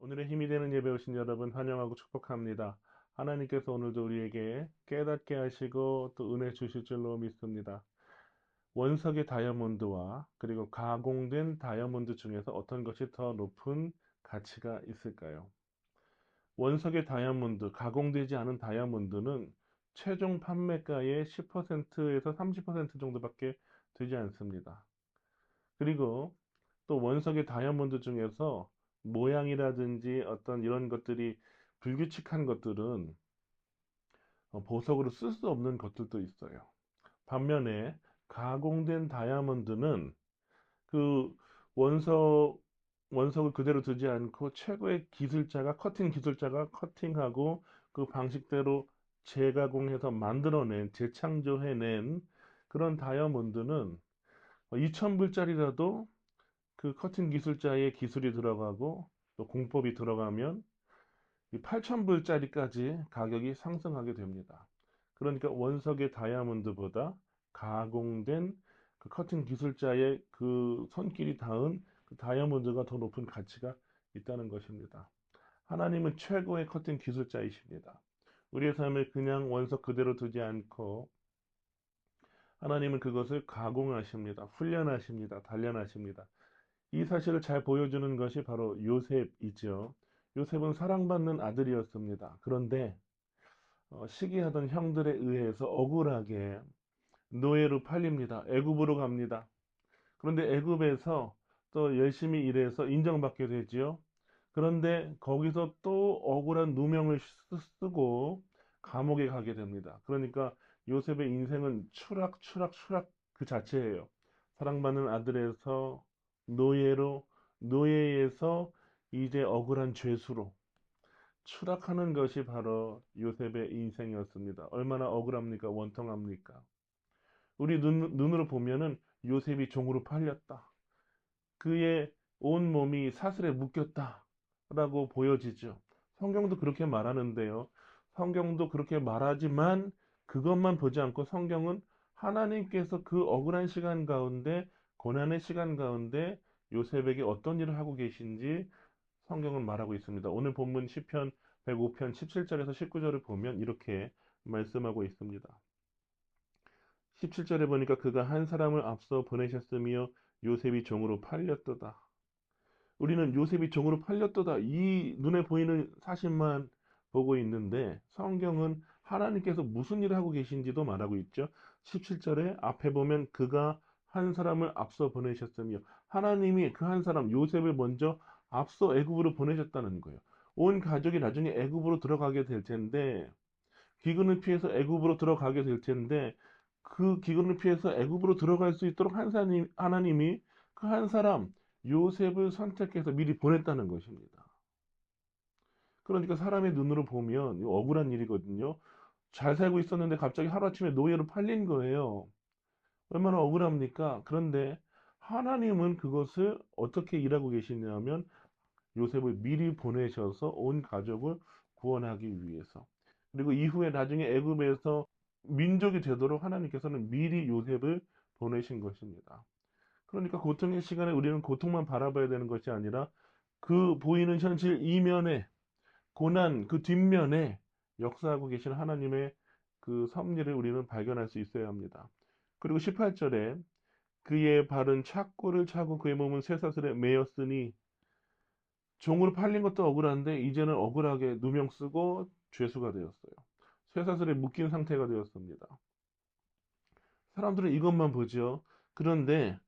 오늘의 힘이 되는 예배 오신 여러분 환영하고 축복합니다. 하나님께서 오늘도 우리에게 깨닫게 하시고 또 은혜 주실 줄로 믿습니다. 원석의 다이아몬드와 그리고 가공된 다이아몬드 중에서 어떤 것이 더 높은 가치가 있을까요? 원석의 다이아몬드, 가공되지 않은 다이아몬드는 최종 판매가의 10%에서 30% 정도밖에 되지 않습니다. 그리고 또 원석의 다이아몬드 중에서 모양이라든지 어떤 이런 것들이 불규칙한 것들은 보석으로 쓸 수 없는 것들도 있어요. 반면에 가공된 다이아몬드는 그 원석, 원석을 그대로 두지 않고 최고의 기술자가, 커팅 기술자가 커팅하고 그 방식대로 재가공해서 만들어낸, 재창조해낸 그런 다이아몬드는 2,000불짜리라도 그 커팅 기술자의 기술이 들어가고 또 공법이 들어가면 이 8,000불짜리까지 가격이 상승하게 됩니다. 그러니까 원석의 다이아몬드보다 가공된 그 커팅 기술자의 그 손길이 닿은 그 다이아몬드가 더 높은 가치가 있다는 것입니다. 하나님은 최고의 커팅 기술자이십니다. 우리의 삶을 그냥 원석 그대로 두지 않고 하나님은 그것을 가공하십니다. 훈련하십니다. 단련하십니다. 이 사실을 잘 보여주는 것이 바로 요셉이죠. 요셉은 사랑받는 아들이었습니다. 그런데 시기하던 형들에 의해서 억울하게 노예로 팔립니다. 애굽으로 갑니다. 그런데 애굽에서 또 열심히 일해서 인정받게 되지요. 그런데 거기서 또 억울한 누명을 쓰고 감옥에 가게 됩니다. 그러니까 요셉의 인생은 추락, 추락, 추락 그 자체예요. 사랑받는 아들에서 노예로, 노예에서 이제 억울한 죄수로 추락하는 것이 바로 요셉의 인생이었습니다. 얼마나 억울합니까? 원통합니까? 우리 눈으로 보면은 요셉이 종으로 팔렸다. 그의 온 몸이 사슬에 묶였다라고 보여지죠. 성경도 그렇게 말하는데요. 성경도 그렇게 말하지만 그것만 보지 않고 성경은 하나님께서 그 억울한 시간 가운데, 고난의 시간 가운데 요셉에게 어떤 일을 하고 계신지 성경은 말하고 있습니다. 오늘 본문 시편 105편 17절에서 19절을 보면 이렇게 말씀하고 있습니다. 17절에 보니까 그가 한 사람을 앞서 보내셨으며 요셉이 종으로 팔렸도다. 우리는 요셉이 종으로 팔렸도다. 이 눈에 보이는 사실만 보고 있는데 성경은 하나님께서 무슨 일을 하고 계신지도 말하고 있죠. 17절에 앞에 보면 그가 한 사람을 앞서 보내셨으며 하나님이 그 한 사람 요셉을 먼저 앞서 애굽으로 보내셨다는 거예요. 온 가족이 나중에 애굽으로 들어가게 될 텐데 기근을 피해서 애굽으로 들어가게 될 텐데 그 기근을 피해서 애굽으로 들어갈 수 있도록 하나님이 그 한 사람 요셉을 선택해서 미리 보냈다는 것입니다. 그러니까 사람의 눈으로 보면 이거 억울한 일이거든요. 잘 살고 있었는데 갑자기 하루아침에 노예로 팔린 거예요. 얼마나 억울합니까? 그런데 하나님은 그것을 어떻게 일하고 계시냐면 요셉을 미리 보내셔서 온 가족을 구원하기 위해서. 그리고 이후에 나중에 애굽에서 민족이 되도록 하나님께서는 미리 요셉을 보내신 것입니다. 그러니까 고통의 시간에 우리는 고통만 바라봐야 되는 것이 아니라 그 보이는 현실 이면에 고난 그 뒷면에 역사하고 계신 하나님의 그 섭리를 우리는 발견할 수 있어야 합니다. 그리고 18절에 그의 발은 착고를 차고 그의 몸은 쇠사슬에 매였으니 종으로 팔린 것도 억울한데 이제는 억울하게 누명 쓰고 죄수가 되었어요. 쇠사슬에 묶인 상태가 되었습니다. 사람들은 이것만 보죠. 그런데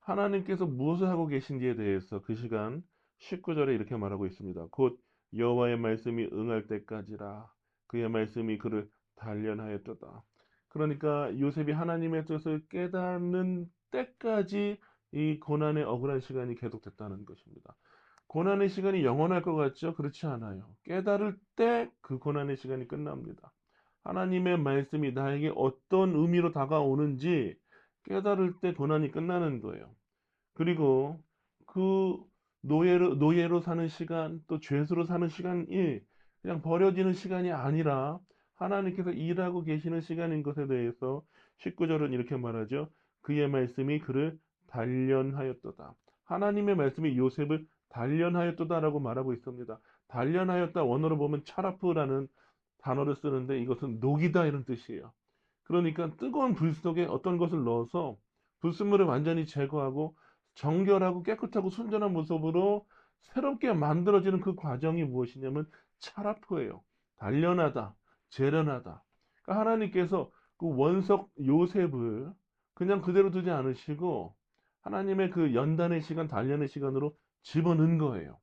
하나님께서 무엇을 하고 계신지에 대해서 그 시간 19절에 이렇게 말하고 있습니다. 곧 여호와의 말씀이 응할 때까지라 그의 말씀이 그를 단련하였도다. 그러니까 요셉이 하나님의 뜻을 깨닫는 때까지 이 고난의 억울한 시간이 계속됐다는 것입니다. 고난의 시간이 영원할 것 같죠? 그렇지 않아요. 깨달을 때 그 고난의 시간이 끝납니다. 하나님의 말씀이 나에게 어떤 의미로 다가오는지 깨달을 때 고난이 끝나는 거예요. 그리고 그 노예로 사는 시간, 또 죄수로 사는 시간이 그냥 버려지는 시간이 아니라 하나님께서 일하고 계시는 시간인 것에 대해서 19절은 이렇게 말하죠. 그의 말씀이 그를 단련하였도다. 하나님의 말씀이 요셉을 단련하였도다라고 말하고 있습니다. 단련하였다 원어로 보면 차라프라는 단어를 쓰는데 이것은 녹이다 이런 뜻이에요. 그러니까 뜨거운 불 속에 어떤 것을 넣어서 불순물을 완전히 제거하고 정결하고 깨끗하고 순전한 모습으로 새롭게 만들어지는 그 과정이 무엇이냐면 차라프예요. 단련하다, 재련하다. 그러니까 하나님께서 그 원석 요셉을 그냥 그대로 두지 않으시고 하나님의 그 연단의 시간, 단련의 시간으로 집어넣은 거예요.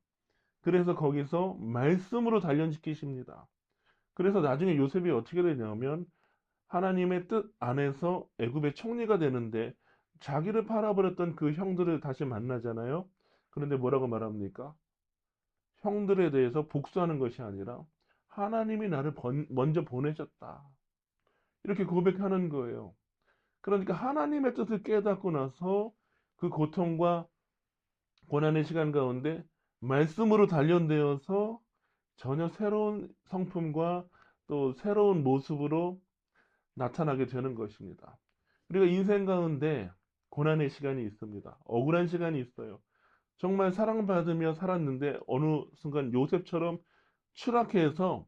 그래서 거기서 말씀으로 단련시키십니다. 그래서 나중에 요셉이 어떻게 되냐면 하나님의 뜻 안에서 애굽의 총리가 되는데 자기를 팔아버렸던 그 형들을 다시 만나잖아요. 그런데 뭐라고 말합니까? 형들에 대해서 복수하는 것이 아니라 하나님이 나를 먼저 보내셨다. 이렇게 고백하는 거예요. 그러니까 하나님의 뜻을 깨닫고 나서 그 고통과 고난의 시간 가운데 말씀으로 단련되어서 전혀 새로운 성품과 또 새로운 모습으로 나타나게 되는 것입니다. 우리가 인생 가운데 고난의 시간이 있습니다. 억울한 시간이 있어요. 정말 사랑받으며 살았는데 어느 순간 요셉처럼 추락해서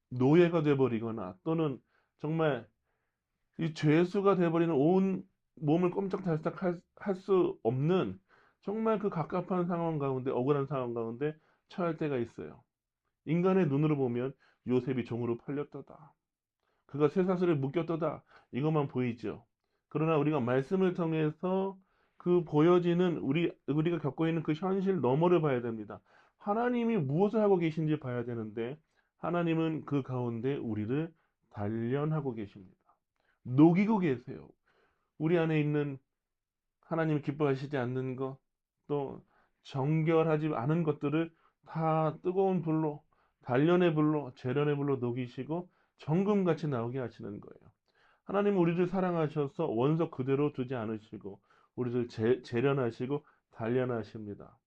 노예가 돼버리거나 또는 정말 이 죄수가 돼버리는 온 몸을 꼼짝달싹 할 수 없는 정말 그 갑갑한 상황 가운데 억울한 상황 가운데 처할 때가 있어요. 인간의 눈으로 보면 요셉이 종으로 팔렸도다. 그가 쇠사슬에 묶였도다. 이것만 보이죠. 그러나 우리가 말씀을 통해서 그 보여지는 우리가 겪고 있는 그 현실 너머를 봐야 됩니다. 하나님이 무엇을 하고 계신지 봐야 되는데 하나님은 그 가운데 우리를 단련하고 계십니다. 녹이고 계세요. 우리 안에 있는 하나님이 기뻐하시지 않는 것, 또 정결하지 않은 것들을 다 뜨거운 불로, 단련의 불로, 재련의 불로 녹이시고 정금같이 나오게 하시는 거예요. 하나님은 우리를 사랑하셔서 원석 그대로 두지 않으시고 우리를 재련하시고 단련하십니다.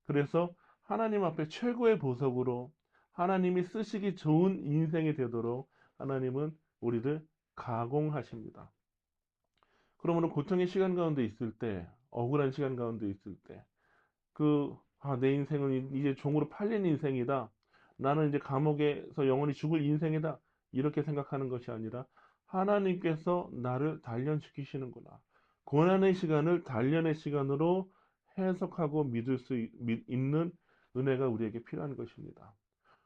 그래서 하나님 앞에 최고의 보석으로 하나님이 쓰시기 좋은 인생이 되도록 하나님은 우리를 가공하십니다. 그러므로 고통의 시간 가운데 있을 때, 억울한 시간 가운데 있을 때, 내 인생은 이제 종으로 팔린 인생이다. 나는 이제 감옥에서 영원히 죽을 인생이다. 이렇게 생각하는 것이 아니라 하나님께서 나를 단련시키시는구나. 고난의 시간을 단련의 시간으로 해석하고 믿을 수 있는 은혜가 우리에게 필요한 것입니다.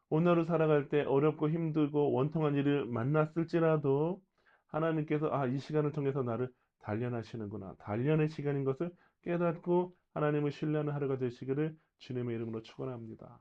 오늘을 살아갈 때 어렵고 힘들고 원통한 일을 만났을지라도 하나님께서 이 시간을 통해서 나를 단련하시는구나. 단련의 시간인 것을 깨닫고 하나님을 신뢰하는 하루가 되시기를 주님의 이름으로 축원합니다.